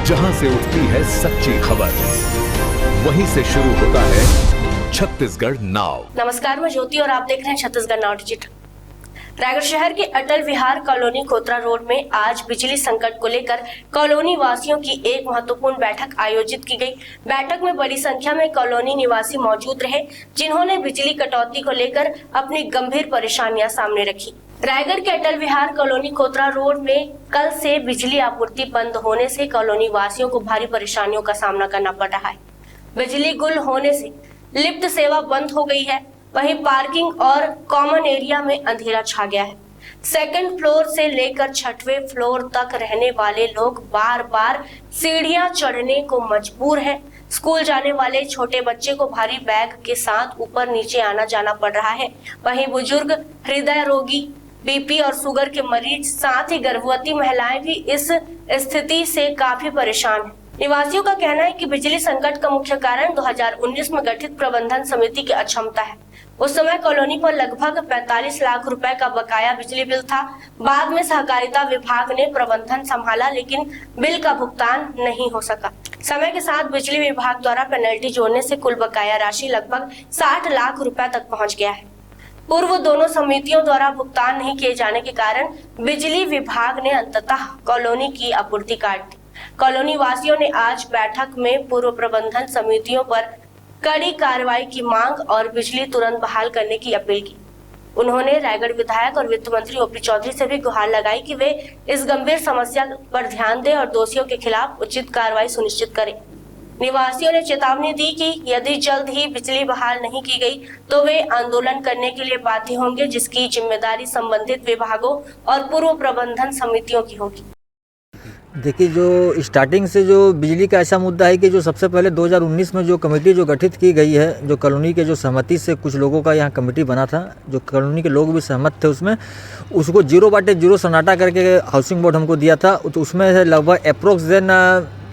जहां से उठती है सच्ची खबर, वहीं से शुरू होता है छत्तीसगढ़ नाउ। नमस्कार, मैं ज्योति और आप देख रहे हैं छत्तीसगढ़ नाउ डिजिटल। रायगढ़ शहर के अटल विहार कॉलोनी कोतरा रोड में आज बिजली संकट को लेकर कॉलोनी वासियों की एक महत्वपूर्ण बैठक आयोजित की गई। बैठक में बड़ी संख्या में कॉलोनी निवासी मौजूद रहे, जिन्होंने बिजली कटौती को लेकर अपनी गंभीर परेशानियां सामने रखी। रायगढ़ के अटल विहार कॉलोनी कोतरा रोड में कल से बिजली आपूर्ति बंद होने से कॉलोनी वासियों को भारी परेशानियों का सामना करना पड़ रहा है। बिजली गुल होने से लिफ्ट सेवा बंद हो गई है, वहीं पार्किंग और कॉमन एरिया में अंधेरा छा गया है। सेकंड फ्लोर से लेकर 6वें फ्लोर तक रहने वाले लोग बार बार सीढ़ियां चढ़ने को मजबूर हैं। स्कूल जाने वाले छोटे बच्चे को भारी बैग के साथ ऊपर नीचे आना जाना पड़ रहा है। वहीं बुजुर्ग, हृदय रोगी, बीपी और शुगर के मरीज, साथ ही गर्भवती महिलाएं भी इस स्थिति से काफी परेशान हैं। निवासियों का कहना है कि बिजली संकट का मुख्य कारण 2019 में गठित प्रबंधन समिति की अक्षमता है। उस समय कॉलोनी पर लगभग 45 लाख रुपए का बकाया बिजली बिल था। बाद में सहकारिता विभाग ने प्रबंधन संभाला, लेकिन बिल का भुगतान नहीं हो सका। समय के साथ बिजली विभाग द्वारा पेनल्टी जोड़ने से कुल बकाया राशि लगभग 60 लाख रुपए तक पहुंच गया है। पूर्व दोनों समितियों द्वारा भुगतान नहीं किए जाने के कारण बिजली विभाग ने अंततः कॉलोनी की आपूर्ति काट दी। कॉलोनी वासियों ने आज बैठक में पूर्व प्रबंधन समितियों पर कड़ी कार्रवाई की मांग और बिजली तुरंत बहाल करने की अपील की। उन्होंने रायगढ़ विधायक और वित्त मंत्री ओपी चौधरी से भी गुहार लगाई कि वे इस गंभीर समस्या पर ध्यान दें और दोषियों के खिलाफ उचित कार्रवाई सुनिश्चित करें। निवासियों ने चेतावनी दी कि यदि जल्द ही बिजली बहाल नहीं की गई तो वे आंदोलन करने के लिए बाध्य होंगे, जिसकी जिम्मेदारी संबंधित विभागों और पूर्व प्रबंधन समितियों की होगी। देखिए, जो स्टार्टिंग से जो बिजली का ऐसा मुद्दा है कि जो सबसे पहले 2019 में जो कमेटी जो गठित की गई है, जो कॉलोनी के जो सहमति से कुछ लोगों का यहाँ कमेटी बना था, जो कॉलोनी के लोग भी सहमत थे उसमें, उसको 0/0 सन्नाटा करके हाउसिंग बोर्ड हमको दिया था। तो उसमें लगभग अप्रोक्स देन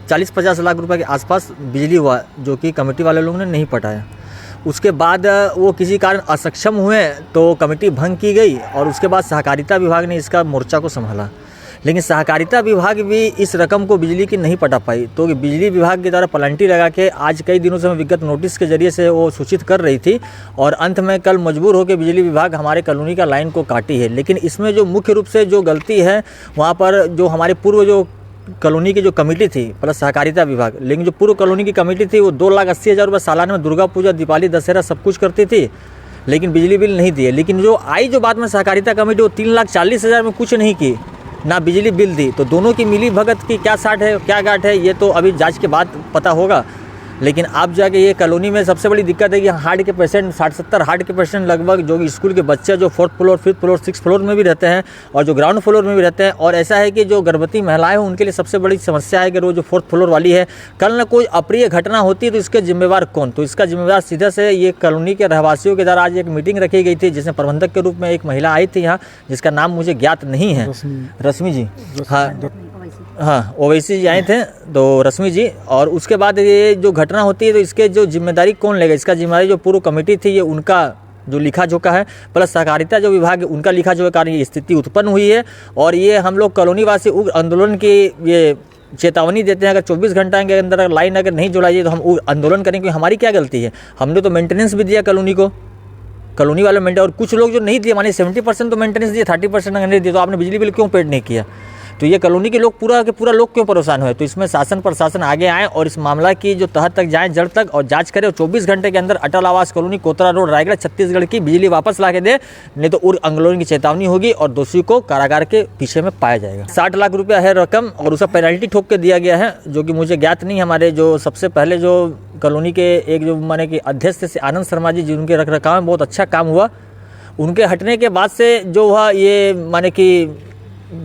40-50 लाख रुपए के आसपास बिजली हुआ, जो कि कमेटी वाले लोगों ने नहीं पटाया। उसके बाद वो किसी कारण असक्षम हुए तो कमेटी भंग की गई और उसके बाद सहकारिता विभाग ने इसका मोर्चा को संभाला। लेकिन सहकारिता विभाग भी इस रकम को बिजली की नहीं पटा पाई, तो बिजली विभाग की द्वारा पलंटी लगा के आज कई दिनों से विगत नोटिस के जरिए से वो सूचित कर रही थी और अंत में कल मजबूर होकर बिजली विभाग हमारे कॉलोनी का लाइन को काटी है। लेकिन इसमें जो मुख्य रूप से जो गलती है, वहाँ पर जो हमारे पूर्व जो कॉलोनी की जो कमेटी थी प्लस सहकारिता विभाग, लेकिन जो पूर्व कॉलोनी की कमेटी थी वो 2,80,000 रुपये सालाना में दुर्गा पूजा, दिवाली, दशहरा सब कुछ करती थी, लेकिन बिजली बिल नहीं दिए। लेकिन जो आई जो बाद में सहकारिता कमेटी, वो 3,40,000 में कुछ नहीं की, ना बिजली बिल दी। तो दोनों की मिली भगत की क्या साठ है, क्या गांठ है, ये तो अभी जांच के बाद पता होगा। लेकिन आप जाके ये कॉलोनी में सबसे बड़ी दिक्कत है कि हार्ट के पेशेंट 60-70 हार्ट के पेशेंट लगभग, जो स्कूल के बच्चे जो 4th floor, 5th floor, 6th floor में भी रहते हैं और जो ग्राउंड फ्लोर में भी रहते हैं। और ऐसा है कि जो गर्भवती महिलाएं हैं उनके लिए सबसे बड़ी समस्या है कि वो जो 4th फ्लोर वाली है, कल न कोई अप्रिय घटना होती है तो इसके जिम्मेवार कौन? तो इसका जिम्मेवार सीधा से ये कॉलोनी के रहवासियों के द्वारा आज एक मीटिंग रखी गई थी, जिसमें प्रबंधक के रूप में एक महिला आई थी यहाँ, जिसका नाम मुझे ज्ञात नहीं है, रश्मि जी, हाँ ओवैसी जी आए थे, तो रश्मि जी। और उसके बाद ये जो घटना होती है तो इसके जो जिम्मेदारी कौन लेगा? इसका जिम्मेदारी जो पूर्व कमेटी थी, ये उनका जो लिखा जोखा है, प्लस सहकारिता जो विभाग है उनका लिखा जोखा कारण ये स्थिति उत्पन्न हुई है। और ये हम लोग कॉलोनी वासी उग्र आंदोलन की ये चेतावनी देते हैं, अगर 24 घंटा के अंदर लाइन अगर नहीं जोड़ाई तो हम उग्र आंदोलन करेंगे। हमारी क्या गलती है? हमने तो मेंटेनेंस भी दिया कॉलोनी को, कॉलोनी वाले मेंटेन, और कुछ लोग जो नहीं दिए, मानिए 70% तो मेंटेनेंस दिए, 30% अगर नहीं दिए तो आपने बिजली बिल क्यों पेड नहीं किया? तो ये कॉलोनी के लोग पूरा के पूरा लोग क्यों परेशान हुए? तो इसमें शासन प्रशासन आगे आए और इस मामला की जो तह तक जाए, जड़ तक, और जांच करें और 24 घंटे के अंदर अटल आवास कॉलोनी कोतरा रोड रायगढ़ छत्तीसगढ़ की बिजली वापस ला के दे, नहीं तो उग्र आंदोलन की चेतावनी होगी और दोषी को कारागार के पीछे में पाया जाएगा। 60 लाख रुपया है रकम और उसका पेनल्टी ठोक के दिया गया है, जो कि मुझे ज्ञात नहीं। हमारे जो सबसे पहले जो कॉलोनी के एक जो माने कि अध्यक्ष थे आनंद शर्मा जी, जिनके रख रखाव में बहुत अच्छा काम हुआ, उनके हटने के बाद से जो हुआ ये माने कि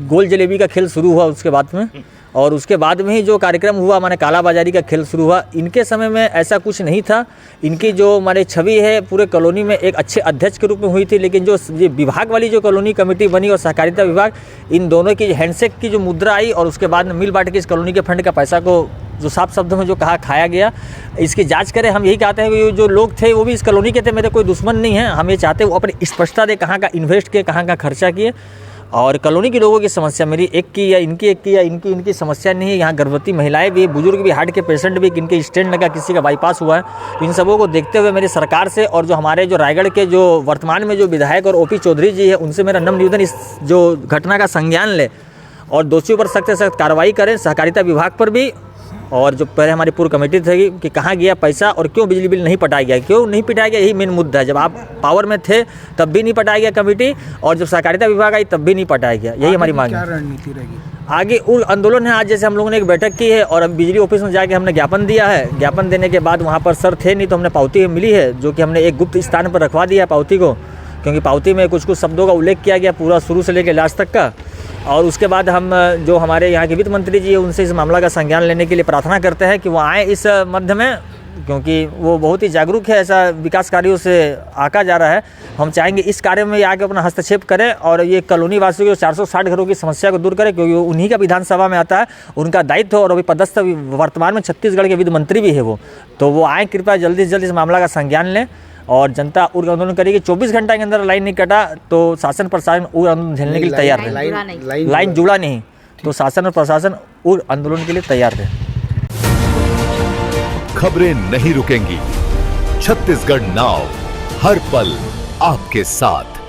गोल जलेबी का खेल शुरू हुआ उसके बाद में, और उसके बाद में ही जो कार्यक्रम हुआ माने कालाबाजारी का खेल शुरू हुआ। इनके समय में ऐसा कुछ नहीं था। इनकी जो माने छवि है पूरे कॉलोनी में एक अच्छे अध्यक्ष के रूप में हुई थी, लेकिन जो ये विभाग वाली जो कॉलोनी कमेटी बनी और सहकारिता विभाग, इन दोनों की हैंडशेक की जो मुद्रा आई और उसके बाद में मिल बांट के इस कॉलोनी के फंड का पैसा को जो साफ शब्दों में जो कहा खाया गया, इसकी जांच करें। हम यही कहते हैं कि जो लोग थे वो भी इस कॉलोनी के थे, मेरे कोई दुश्मन नहीं है। हम ये चाहते हैं वो अपनी स्पष्टता दे, कहाँ का इन्वेस्ट किए, कहाँ का खर्चा किए। और कॉलोनी के लोगों की समस्या मेरी एक की या इनकी समस्या नहीं है। यहाँ गर्भवती महिलाएं भी, बुजुर्ग भी, हार्ट के पेशेंट भी, किनके स्टेंट लगा, किसी का बाईपास हुआ है। तो इन सबों को देखते हुए मेरी सरकार से और जो हमारे जो रायगढ़ के जो वर्तमान में जो विधायक और ओपी चौधरी जी है, उनसे मेरा नम्र निवेदन, इस जो घटना का संज्ञान ले और दोषियों पर सख्त से सख्त कार्रवाई करें, सहकारिता विभाग पर भी। और जो पहले हमारी पूरी कमेटी थी कि कहाँ गया पैसा और क्यों बिजली बिल नहीं पटाया गया, क्यों नहीं पटाया गया, यही मेन मुद्दा है। जब आप पावर में थे तब भी नहीं पटाया गया कमेटी, और जब सहकारिता विभाग आई तब भी नहीं पटाया गया। यही हमारी मांग है। क्या रणनीति रहेगी आगे उग्र आंदोलन है। आज जैसे हम लोगों ने एक बैठक की है और अब बिजली ऑफिस में जाके हमने ज्ञापन दिया है। ज्ञापन देने के बाद वहाँ पर सर थे नहीं, तो हमने पावती मिली है, जो कि हमने एक गुप्त स्थान पर रखवा दिया है पावती को, क्योंकि पावती में कुछ शब्दों का उल्लेख किया गया पूरा शुरू से लेकर लास्ट तक का। और उसके बाद हम जो हमारे यहाँ के वित्त मंत्री जी है, उनसे इस मामला का संज्ञान लेने के लिए प्रार्थना करते हैं कि वो आएँ इस मध्य में, क्योंकि वो बहुत ही जागरूक है, ऐसा विकास कार्यों से आका जा रहा है। हम चाहेंगे इस कार्य में आके अपना हस्तक्षेप करें और ये कॉलोनी वासियों की 460 घरों की समस्या को दूर करें, क्योंकि उन्हीं का विधानसभा में आता है, उनका दायित्व। और अभी पदस्थ वर्तमान में छत्तीसगढ़ के वित्त मंत्री भी है वो, तो वो आएँ, कृपया जल्दी से जल्दी इस मामला का संज्ञान लें और जनता उग्र आंदोलन करेगी। 24 घंटे के अंदर लाइन नहीं कटा तो शासन प्रशासन उग्र आंदोलन झेलने के लिए तैयार है। लाइन जुड़ा नहीं तो शासन और प्रशासन उग्र आंदोलन के लिए तैयार है। खबरें नहीं रुकेंगी, छत्तीसगढ़ नाउ हर पल आपके साथ।